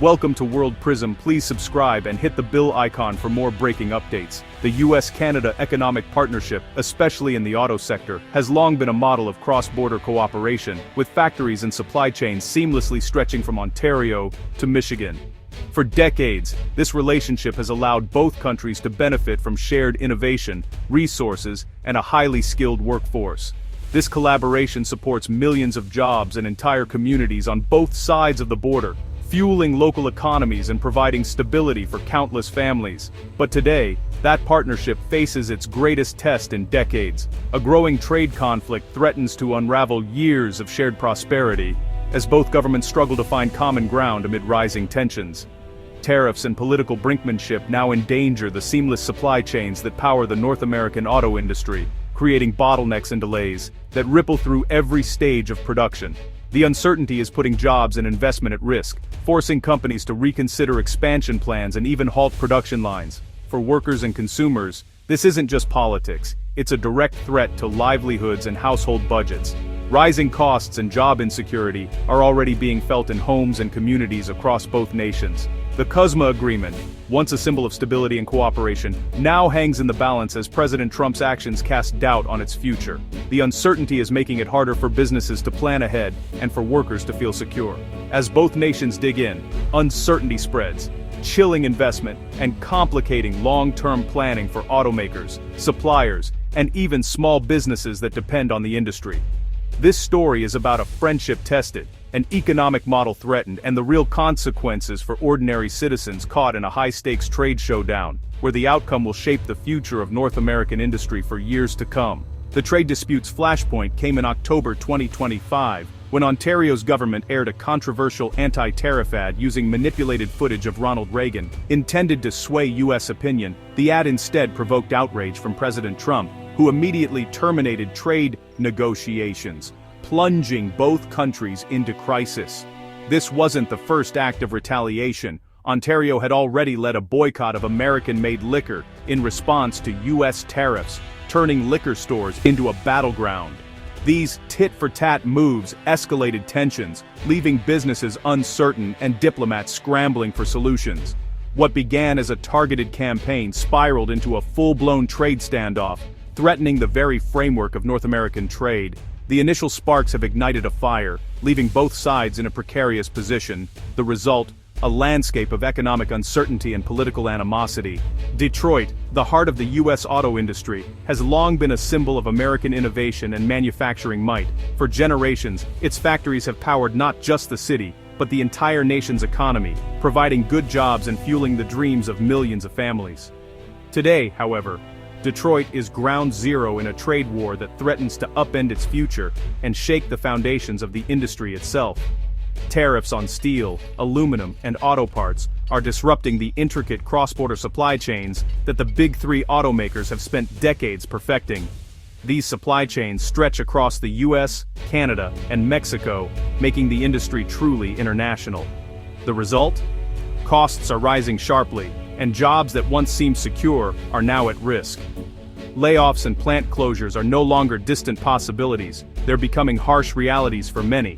Welcome to World Prism. Please subscribe and hit the bell icon for more breaking updates. The US-Canada economic partnership, especially in the auto sector, has long been a model of cross-border cooperation, with factories and supply chains seamlessly stretching from Ontario to Michigan. For decades, this relationship has allowed both countries to benefit from shared innovation, resources, and a highly skilled workforce. This collaboration supports millions of jobs and entire communities on both sides of the border, fueling local economies and providing stability for countless families. But today, that partnership faces its greatest test in decades. A growing trade conflict threatens to unravel years of shared prosperity, as both governments struggle to find common ground amid rising tensions. Tariffs and political brinkmanship now endanger the seamless supply chains that power the North American auto industry, creating bottlenecks and delays that ripple through every stage of production. The uncertainty is putting jobs and investment at risk, forcing companies to reconsider expansion plans and even halt production lines. For workers and consumers, this isn't just politics, it's a direct threat to livelihoods and household budgets. Rising costs and job insecurity are already being felt in homes and communities across both nations. The CUSMA agreement, once a symbol of stability and cooperation, now hangs in the balance as President Trump's actions cast doubt on its future. The uncertainty is making it harder for businesses to plan ahead and for workers to feel secure. As both nations dig in, uncertainty spreads, chilling investment and complicating long-term planning for automakers, suppliers, and even small businesses that depend on the industry. This story is about a friendship tested, an economic model threatened, and the real consequences for ordinary citizens caught in a high-stakes trade showdown, where the outcome will shape the future of North American industry for years to come. The trade dispute's flashpoint came in October 2025, when Ontario's government aired a controversial anti-tariff ad using manipulated footage of Ronald Reagan. Intended to sway U.S. opinion, the ad instead provoked outrage from President Trump, who immediately terminated trade negotiations, plunging both countries into crisis. This wasn't the first act of retaliation. Ontario had already led a boycott of American-made liquor in response to U.S. tariffs, turning liquor stores into a battleground. These tit-for-tat moves escalated tensions, leaving businesses uncertain and diplomats scrambling for solutions. What began as a targeted campaign spiraled into a full-blown trade standoff, threatening the very framework of North American trade. The initial sparks have ignited a fire, leaving both sides in a precarious position. The result, a landscape of economic uncertainty and political animosity. Detroit, the heart of the U.S. auto industry, has long been a symbol of American innovation and manufacturing might. For generations, its factories have powered not just the city, but the entire nation's economy, providing good jobs and fueling the dreams of millions of families. Today, however, Detroit is ground zero in a trade war that threatens to upend its future and shake the foundations of the industry itself. Tariffs on steel, aluminum, and auto parts are disrupting the intricate cross-border supply chains that the big three automakers have spent decades perfecting. These supply chains stretch across the US, Canada, and Mexico, making the industry truly international. The result? Costs are rising sharply, and jobs that once seemed secure are now at risk. Layoffs and plant closures are no longer distant possibilities, they're becoming harsh realities for many.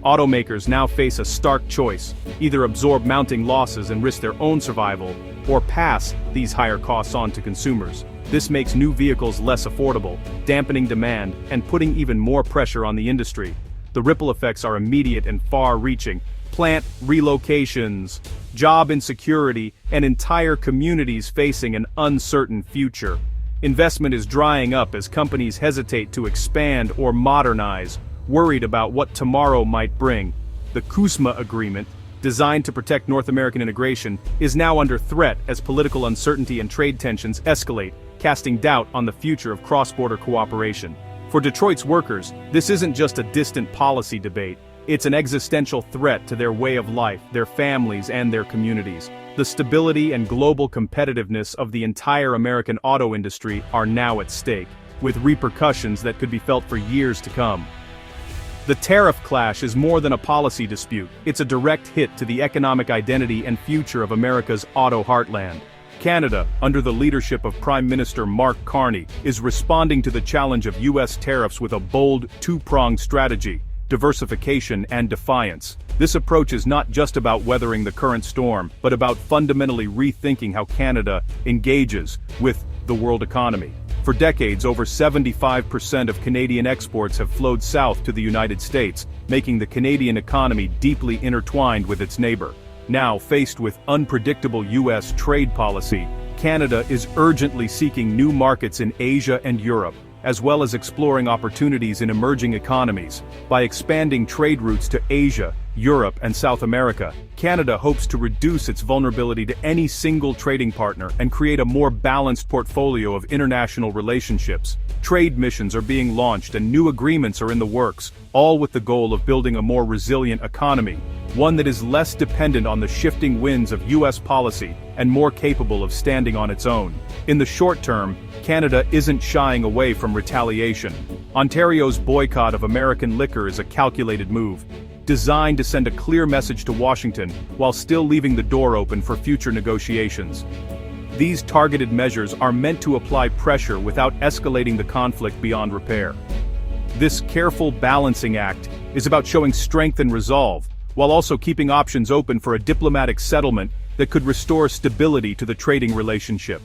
Automakers now face a stark choice: either absorb mounting losses and risk their own survival, or pass these higher costs on to consumers. This makes new vehicles less affordable, dampening demand, and putting even more pressure on the industry. The ripple effects are immediate and far-reaching. Plant relocations, job insecurity, and entire communities facing an uncertain future. Investment is drying up as companies hesitate to expand or modernize, worried about what tomorrow might bring. The CUSMA agreement, designed to protect North American integration, is now under threat as political uncertainty and trade tensions escalate, casting doubt on the future of cross-border cooperation. For Detroit's workers, this isn't just a distant policy debate. It's an existential threat to their way of life, their families, and their communities. The stability and global competitiveness of the entire American auto industry are now at stake, with repercussions that could be felt for years to come. The tariff clash is more than a policy dispute, it's a direct hit to the economic identity and future of America's auto heartland. Canada, under the leadership of Prime Minister Mark Carney, is responding to the challenge of U.S. tariffs with a bold, two-pronged strategy. diversification, and defiance. This approach is not just about weathering the current storm, but about fundamentally rethinking how Canada engages with the world economy. For decades, over 75% of Canadian exports have flowed south to the United States, making the Canadian economy deeply intertwined with its neighbor. Now, faced with unpredictable U.S. trade policy, Canada is urgently seeking new markets in Asia and Europe, as well as exploring opportunities in emerging economies. By expanding trade routes to Asia, Europe, and South America, Canada hopes to reduce its vulnerability to any single trading partner and create a more balanced portfolio of international relationships. Trade missions are being launched and new agreements are in the works, all with the goal of building a more resilient economy, one that is less dependent on the shifting winds of U.S. policy and more capable of standing on its own. In the short term, Canada isn't shying away from retaliation. Ontario's boycott of American liquor is a calculated move, designed to send a clear message to Washington while still leaving the door open for future negotiations. These targeted measures are meant to apply pressure without escalating the conflict beyond repair. This careful balancing act is about showing strength and resolve, while also keeping options open for a diplomatic settlement that could restore stability to the trading relationship.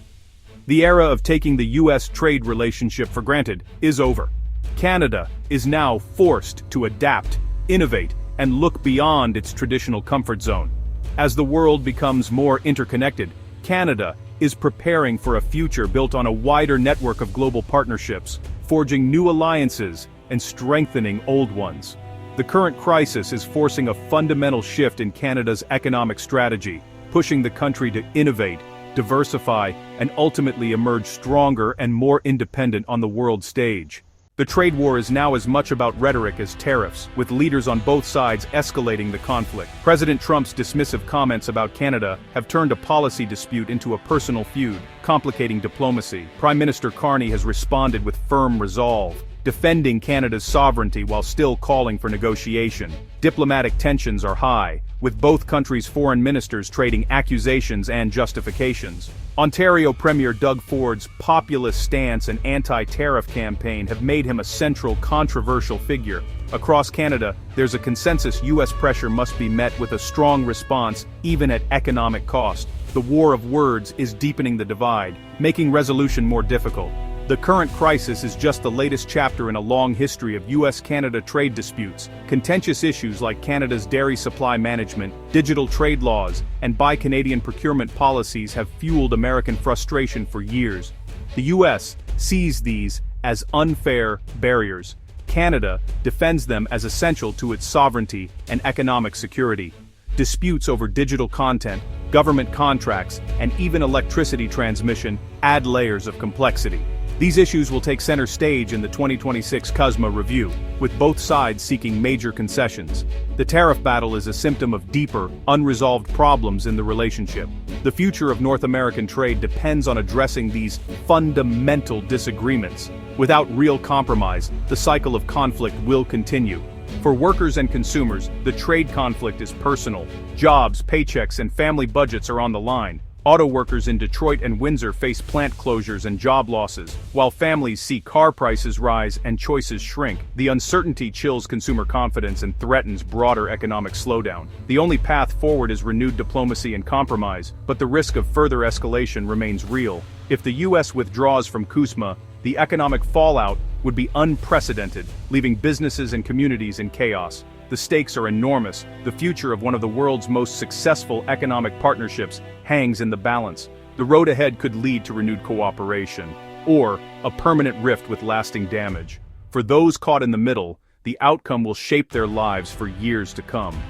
The era of taking the U.S. trade relationship for granted is over. Canada is now forced to adapt, innovate, and look beyond its traditional comfort zone. As the world becomes more interconnected, Canada is preparing for a future built on a wider network of global partnerships, forging new alliances and strengthening old ones. The current crisis is forcing a fundamental shift in Canada's economic strategy, pushing the country to innovate, diversify, and ultimately emerge stronger and more independent on the world stage. The trade war is now as much about rhetoric as tariffs, with leaders on both sides escalating the conflict. President Trump's dismissive comments about Canada have turned a policy dispute into a personal feud, complicating diplomacy. Prime Minister Carney has responded with firm resolve, defending Canada's sovereignty while still calling for negotiation. Diplomatic tensions are high, with both countries' foreign ministers trading accusations and justifications. Ontario Premier Doug Ford's populist stance and anti-tariff campaign have made him a central controversial figure. Across Canada, there's a consensus U.S. pressure must be met with a strong response, even at economic cost. The war of words is deepening the divide, making resolution more difficult. The current crisis is just the latest chapter in a long history of U.S.-Canada trade disputes. Contentious issues like Canada's dairy supply management, digital trade laws, and Buy Canadian procurement policies have fueled American frustration for years. The U.S. sees these as unfair barriers. Canada defends them as essential to its sovereignty and economic security. Disputes over digital content, government contracts, and even electricity transmission add layers of complexity. These issues will take center stage in the 2026 CUSMA review, with both sides seeking major concessions. The tariff battle is a symptom of deeper, unresolved problems in the relationship. The future of North American trade depends on addressing these fundamental disagreements. Without real compromise, the cycle of conflict will continue. For workers and consumers, the trade conflict is personal. Jobs, paychecks, and family budgets are on the line. Auto workers in Detroit and Windsor face plant closures and job losses, while families see car prices rise and choices shrink. The uncertainty chills consumer confidence and threatens broader economic slowdown. The only path forward is renewed diplomacy and compromise, but the risk of further escalation remains real. If the U.S. withdraws from CUSMA, the economic fallout would be unprecedented, leaving businesses and communities in chaos. The stakes are enormous. The future of one of the world's most successful economic partnerships hangs in the balance. The road ahead could lead to renewed cooperation, or a permanent rift with lasting damage. For those caught in the middle, the outcome will shape their lives for years to come.